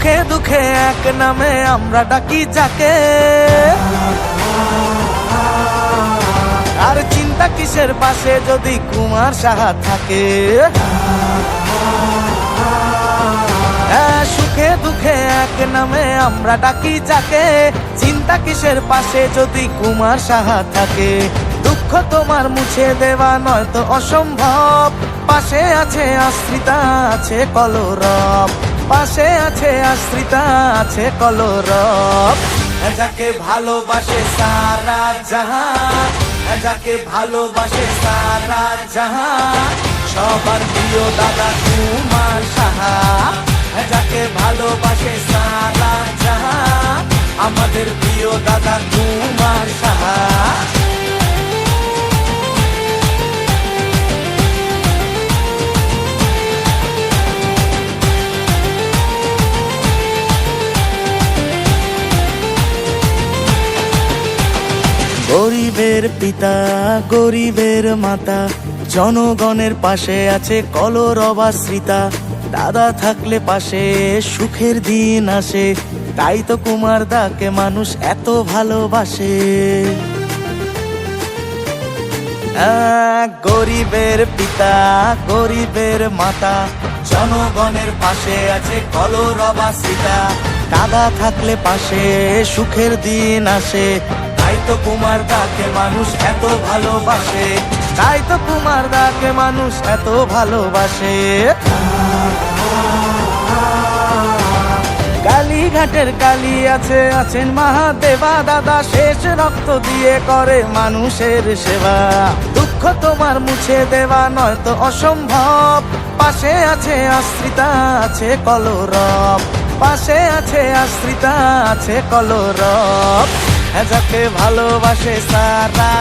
সুখে দুঃখে এক নামে আমরা ডাকি যাকে, আর চিন্তা কিসের পাশে যদি কুমার সাহা থাকে। সুখে দুঃখে এক নামে আমরা ডাকি যাকে, চিন্তা কিসের পাশে যদি কুমার সাহা থাকে। দুঃখ তোমার মুছে দেওয়া নয় তো অসম্ভব, পাশে আছে আশ্রিতা আছে কলরব, পাশে আছে আশ্রিতা আছে কলরব। যাকে ভালোবাসে সারা জাহান, যাকে ভালোবাসে সারা জাহান, সবার প্রিয় দাদা কুমার সাহা। যাকে ভালোবাসে সারা জাহান, আমাদের প্রিয় দাদা কুমার সাহা। গরিবের পিতা গরিবের মাতা, জনগণের পাশে আছে কলরব আশ্রিতা। দাদা থাকলে পাশে সুখের দিন আসে, তাই তো কুমার দাকে মানুষ এত ভালোবাসে। গরিবের পিতা গরিবের মাতা, জনগণের পাশে আছে কলরব আশ্রিতা। দাদা থাকলে পাশে সুখের দিন আসে, তাই তো কুমার দাকে মানুষ এত ভালোবাসে, তাই তো কুমার দাকে মানুষ এত ভালোবাসে। কালীঘাটের কালী আছে আছেন মহাদেবা, দাদা শেষ রক্ত দিয়ে করে মানুষের সেবা। দুঃখ তোমার মুছে দেওয়া নয় তো অসম্ভব, পাশে আছে আশ্রিতা আছে কলরব, পাশে আছে আশ্রিতা আছে কলরব। যাকে ভালোবাসে সারা